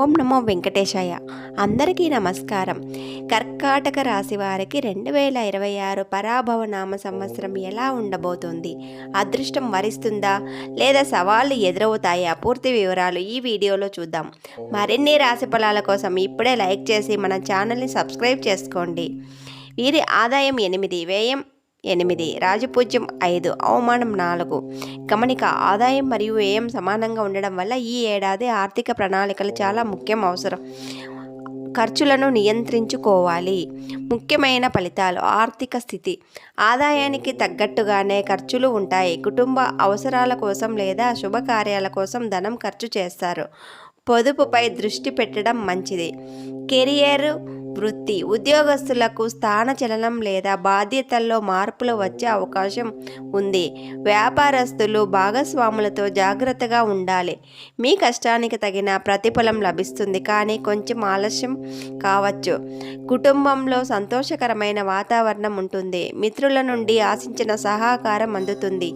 ఓం నమో వెంకటేశాయ. అందరికీ నమస్కారం. కర్కాటక రాశి వారికి 2026 పరాభవ నామ సంవత్సరం ఎలా ఉండబోతోంది? అదృష్టం వరిస్తుందా లేదా సవాళ్లు ఎదురవుతాయా? పూర్తి వివరాలు ఈ వీడియోలో చూద్దాం. మరిన్ని రాశి ఫలాల కోసం ఇప్పుడే లైక్ చేసి మన ఛానల్ని సబ్స్క్రైబ్ చేసుకోండి. వీరి ఆదాయం 8, వ్యయం 8, రాజపూజ్యం 5, అవమానం 4. గమనిక: ఆదాయం మరియు వ్యయం సమానంగా ఉండడం వల్ల ఈ ఏడాది ఆర్థిక ప్రణాళికలు చాలా ముఖ్యం అవసరం. ఖర్చులను నియంత్రించుకోవాలి. ముఖ్యమైన ఫలితాలు: ఆర్థిక స్థితి: ఆదాయానికి తగ్గట్టుగానే ఖర్చులు ఉంటాయి. కుటుంబ అవసరాల కోసం లేదా శుభకార్యాల కోసం ధనం ఖర్చు చేస్తారు. పొదుపుపై దృష్టి పెట్టడం మంచిది. కెరియర్, వృత్తి: ఉద్యోగస్తులకు స్థానచలనం లేదా బాధ్యతల్లో మార్పులు వచ్చే అవకాశం ఉంది. వ్యాపారస్తులు భాగస్వాములతో జాగ్రత్తగా ఉండాలి. మీ కష్టానికి తగిన ప్రతిఫలం లభిస్తుంది, కానీ కొంచెం ఆలస్యం కావచ్చు. కుటుంబంలో సంతోషకరమైన వాతావరణం ఉంటుంది. మిత్రుల నుండి ఆశించిన సహకారం అందుతుంది.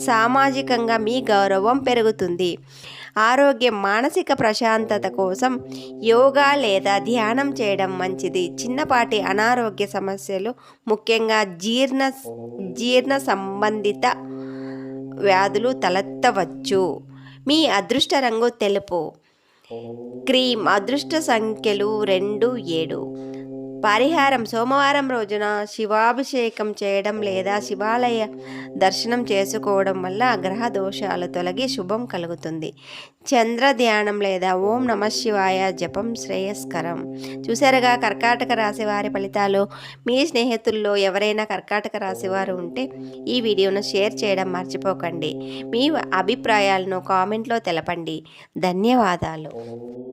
సామాజికంగా మీ గౌరవం పెరుగుతుంది. ఆరోగ్యం: మానసిక ప్రశాంతత కోసం యోగా లేదా ధ్యానం చేయడం మంచిది. చిన్నపాటి అనారోగ్య సమస్యలు, ముఖ్యంగా జీర్ణ సంబంధిత వ్యాధులు తలెత్తవచ్చు. మీ అదృష్ట రంగు తెలుపు, క్రీమ్. అదృష్ట సంఖ్యలు 2, 7. పరిహారం: సోమవారం రోజున శివాభిషేకం చేయడం లేదా శివాలయ దర్శనం చేసుకోవడం వల్ల గ్రహ దోషాలు తొలగి శుభం కలుగుతుంది. చంద్ర ధ్యానం లేదా ఓం నమఃశివాయ జపం శ్రేయస్కరం. చూసారుగా కర్కాటక రాశి వారి ఫలితాలు. మీ స్నేహితుల్లో ఎవరైనా కర్కాటక రాశి వారు ఉంటే ఈ వీడియోను షేర్ చేయడం మర్చిపోకండి. మీ అభిప్రాయాలను కామెంట్లో తెలపండి. ధన్యవాదాలు.